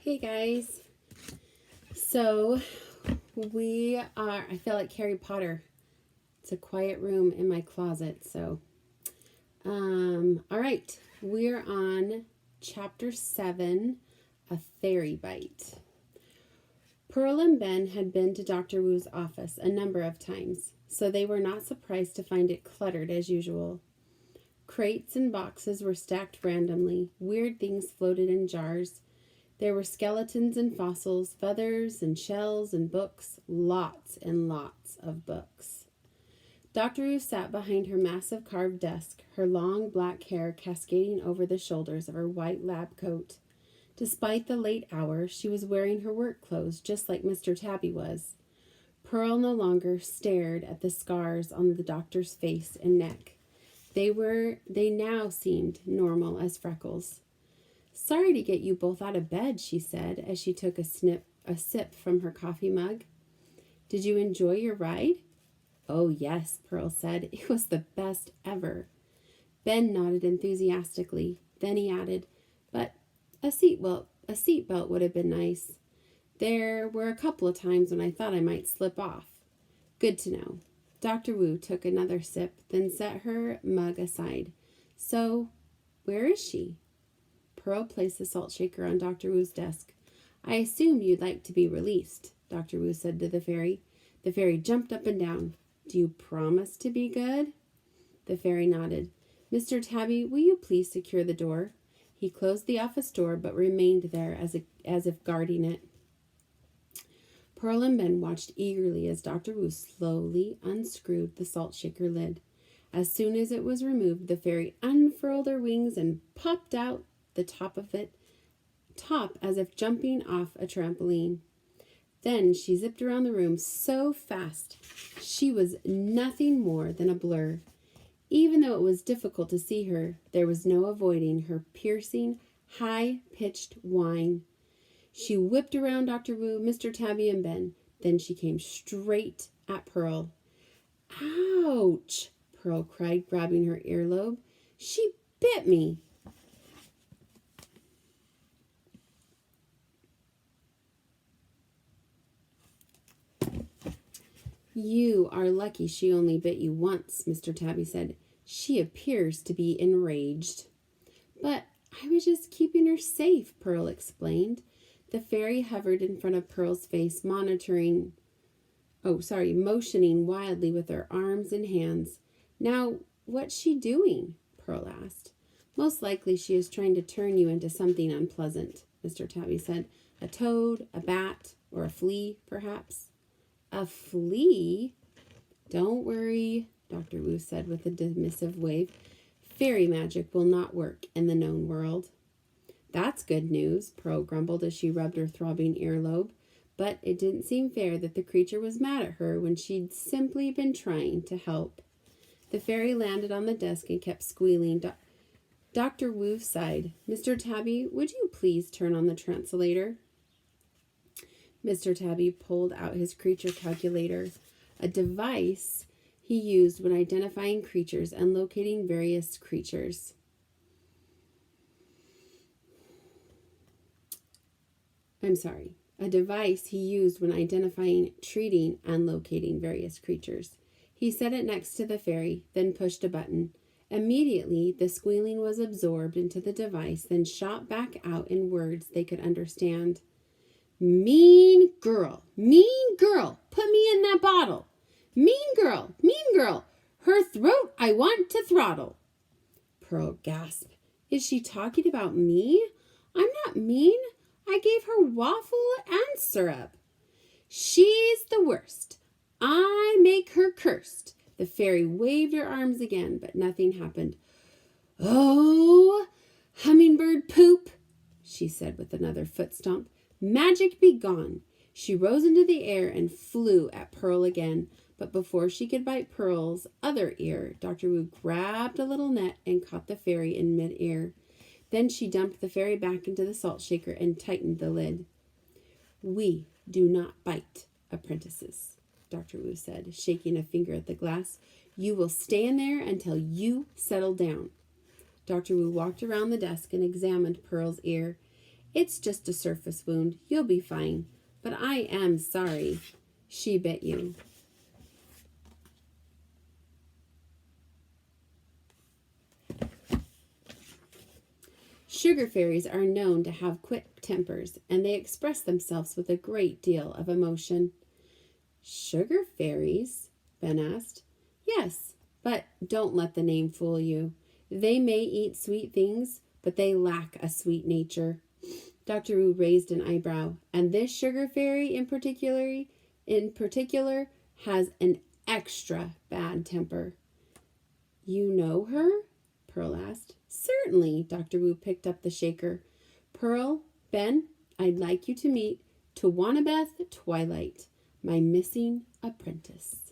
Hey guys. So I feel like Harry Potter. It's a quiet room in my closet. All right. We're on chapter 7, A Fairy Bite. Pearl and Ben had been to Dr. Wu's office a number of times, so they were not surprised to find it cluttered as usual. Crates and boxes were stacked randomly. Weird things floated in jars. There were skeletons and fossils, feathers and shells and books, lots and lots of books. Dr. Wu sat behind her massive carved desk, her long black hair cascading over the shoulders of her white lab coat. Despite the late hour, she was wearing her work clothes just like Mr. Tabby was. Pearl no longer stared at the scars on the doctor's face and neck. They now seemed normal as freckles. "Sorry to get you both out of bed," she said as she took a sip from her coffee mug. "Did you enjoy your ride?" "Oh, yes," Pearl said. "It was the best ever." Ben nodded enthusiastically. Then he added, "But a seatbelt would have been nice. There were a couple of times when I thought I might slip off." "Good to know." Dr. Wu took another sip, then set her mug aside. "So, where is she?" Pearl placed the salt shaker on Dr. Wu's desk. "I assume you'd like to be released," Dr. Wu said to the fairy. The fairy jumped up and down. "Do you promise to be good?" The fairy nodded. "Mr. Tabby, will you please secure the door?" He closed the office door but remained there as if guarding it. Pearl and Ben watched eagerly as Dr. Wu slowly unscrewed the salt shaker lid. As soon as it was removed, the fairy unfurled her wings and popped out the top as if jumping off a trampoline. Then she zipped around the room so fast she was nothing more than a blur. Even though it was difficult to see her, there was no avoiding her piercing, high-pitched whine. She whipped around Dr. Wu, Mr. Tabby, and Ben. Then she came straight at Pearl. "Ouch!" Pearl cried, grabbing her earlobe. "She bit me!" "You are lucky she only bit you once," Mr. Tabby said. "She appears to be enraged." "But I was just keeping her safe," Pearl explained. The fairy hovered in front of Pearl's face, motioning wildly with her arms and hands. "Now, what's she doing?" Pearl asked. "Most likely she is trying to turn you into something unpleasant," Mr. Tabby said. "A toad, a bat, or a flea, perhaps." "A flea?" "Don't worry," Dr. Wu said with a dismissive wave. "Fairy magic will not work in the known world." "That's good news," Pearl grumbled as she rubbed her throbbing earlobe. But it didn't seem fair that the creature was mad at her when she'd simply been trying to help. The fairy landed on the desk and kept squealing. Dr. Wu sighed. "Mr. Tabby, would you please turn on the translator?" Mr. Tabby pulled out his creature calculator, a device he used when identifying creatures and locating various creatures. A device he used when identifying, treating, and locating various creatures. He set it next to the fairy, then pushed a button. Immediately, the squealing was absorbed into the device, then shot back out in words they could understand. "Mean girl, put me in that bottle. Mean girl, her throat I want to throttle." Pearl gasped. "Is she talking about me? I'm not mean. I gave her waffle and syrup." "She's the worst. I make her cursed." The fairy waved her arms again, but nothing happened. "Oh, hummingbird poop," she said with another foot stomp. "Magic be gone." She rose into the air and flew at Pearl again, but before she could bite Pearl's other ear, Dr. Wu grabbed a little net and caught the fairy in mid-air. Then she dumped the fairy back into the salt shaker and tightened the lid. "We do not bite apprentices," Dr. Wu said, shaking a finger at the glass. "You will stay in there until you settle down." Dr. Wu walked around the desk and examined Pearl's ear. It's just a surface wound. You'll be fine. But I am sorry she bit you. Sugar fairies are known to have quick tempers, and they express themselves with a great deal of emotion. Sugar fairies? Ben asked. Yes, but don't let the name fool you. They may eat sweet things, but they lack a sweet nature. Dr. Wu raised an eyebrow. And this sugar fairy in particular has an extra bad temper. You know her? Pearl asked. Certainly, Dr. Wu picked up the shaker. Pearl, Ben, I'd like you to meet Tawanabeth Twilight, my missing apprentice.